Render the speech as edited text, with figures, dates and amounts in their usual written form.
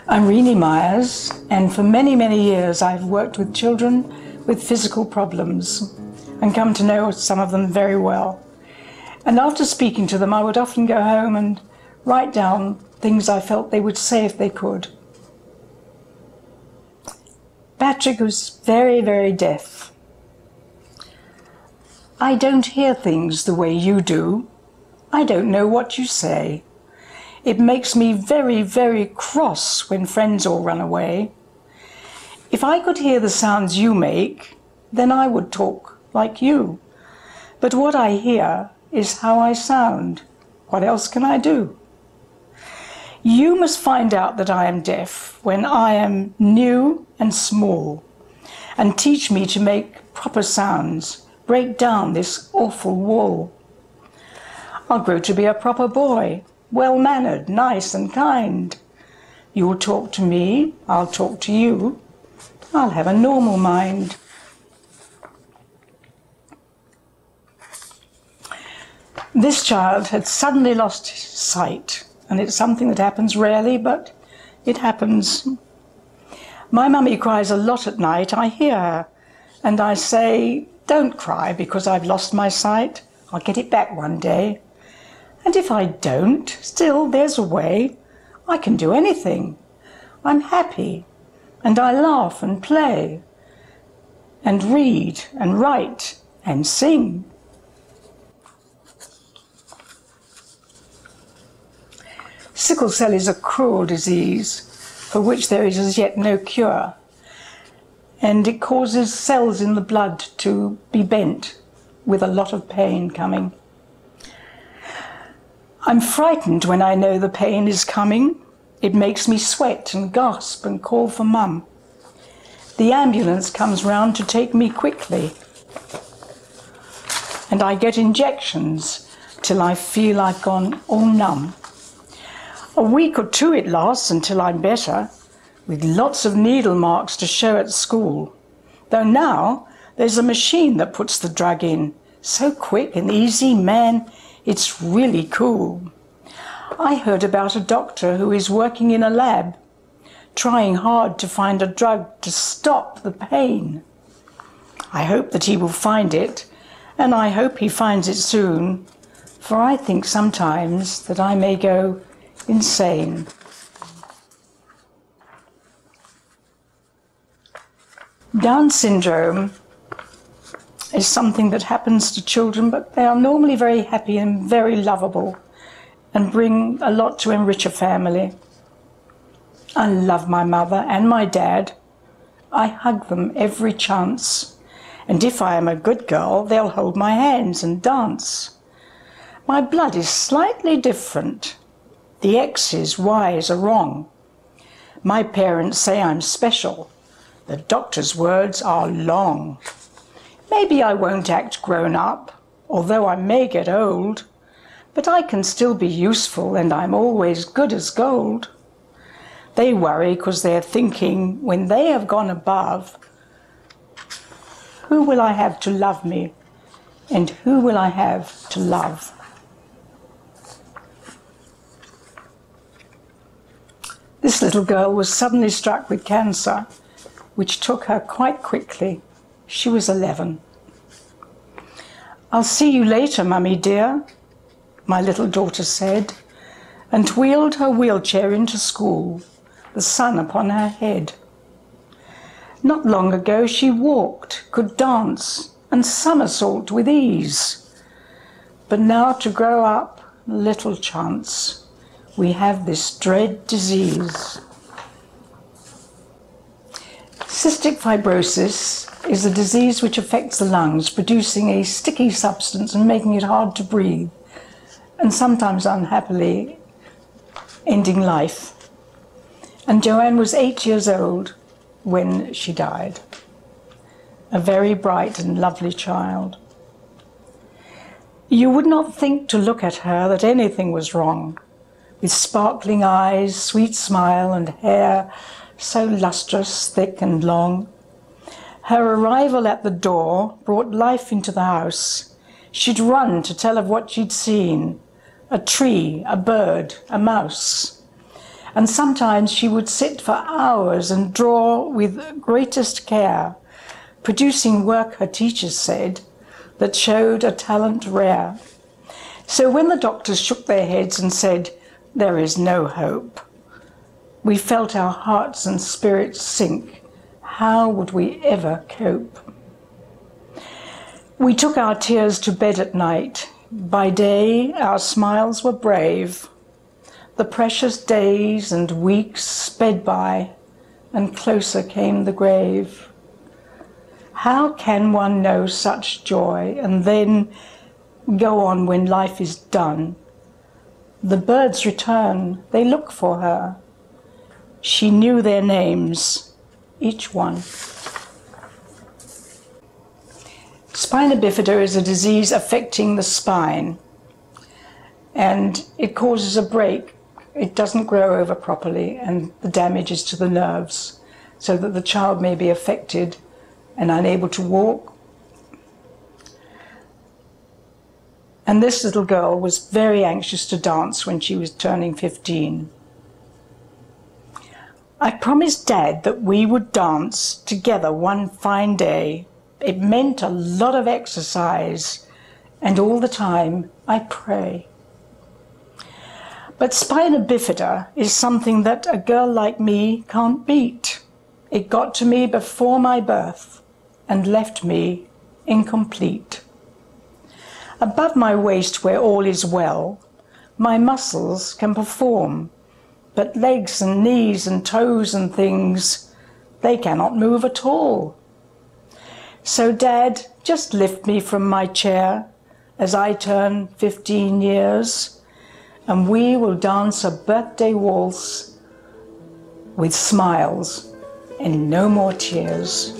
I'm Renee Myers, and for many, many years I've worked with children with physical problems and come to know some of them very well. And after speaking to them, I would often go home and write down things I felt they would say if they could. Patrick was very, very deaf. I don't hear things the way you do. I don't know what you say. It makes me very, very cross when friends all run away. If I could hear the sounds you make, then I would talk like you. But what I hear is how I sound. What else can I do? You must find out that I am deaf when I am new and small, and teach me to make proper sounds, break down this awful wall. I'll grow to be a proper boy, well-mannered, nice and kind. You'll talk to me, I'll talk to you. I'll have a normal mind. This child had suddenly lost his sight, and it's something that happens rarely, but it happens. My mummy cries a lot at night. I hear her, and I say, "Don't cry because I've lost my sight. I'll get it back one day." And if I don't, still there's a way. I can do anything. I'm happy, and I laugh and play, and read and write and sing. Sickle cell is a cruel disease for which there is as yet no cure, and it causes cells in the blood to be bent with a lot of pain coming. I'm frightened when I know the pain is coming. It makes me sweat and gasp and call for Mum. The ambulance comes round to take me quickly, and I get injections till I feel I've gone all numb. A week or two it lasts until I'm better, with lots of needle marks to show at school. Though now there's a machine that puts the drug in. So quick and easy, man. It's really cool. I heard about a doctor who is working in a lab, trying hard to find a drug to stop the pain. I hope that he will find it, and I hope he finds it soon, for I think sometimes that I may go insane. Down syndrome is something that happens to children, but they are normally very happy and very lovable and bring a lot to enrich a family. I love my mother and my dad. I hug them every chance, and if I am a good girl, they'll hold my hands and dance. My blood is slightly different. The X's, Y's are wrong. My parents say I'm special. The doctor's words are long. Maybe I won't act grown up, although I may get old, but I can still be useful and I'm always good as gold. They worry because they're thinking when they have gone above, who will I have to love me and who will I have to love? This little girl was suddenly struck with cancer, which took her quite quickly. She was 11. "I'll see you later, Mummy dear," my little daughter said, and wheeled her wheelchair into school, the sun upon her head. Not long ago she walked, could dance, and somersault with ease. But now to grow up, little chance. We have this dread disease. Cystic fibrosis is a disease which affects the lungs, producing a sticky substance and making it hard to breathe, and sometimes unhappily ending life. And Joanne was 8 years old when she died. A very bright and lovely child. You would not think to look at her that anything was wrong, with sparkling eyes, sweet smile, and hair so lustrous, thick and long. Her arrival at the door brought life into the house. She'd run to tell of what she'd seen, a tree, a bird, a mouse. and sometimes she would sit for hours and draw with greatest care, producing work her teachers said that showed a talent rare. So when the doctors shook their heads and said, "There is no hope," we felt our hearts and spirits sink. How would we ever cope? We took our tears to bed at night. By day, our smiles were brave. The precious days and weeks sped by, and closer came the grave. How can one know such joy and then go on when life is done? The birds return, they look for her. She knew their names, each one. Spina bifida is a disease affecting the spine, and it causes a break. It doesn't grow over properly, and the damage is to the nerves, so that the child may be affected and unable to walk. And this little girl was very anxious to dance when she was turning 15. I promised Dad that we would dance together one fine day. It meant a lot of exercise, and all the time I pray. But spina bifida is something that a girl like me can't beat. It got to me before my birth and left me incomplete. Above my waist, where all is well, my muscles can perform, but legs and knees and toes and things, they cannot move at all. So Dad, just lift me from my chair as I turn 15 years, and we will dance a birthday waltz with smiles and no more tears.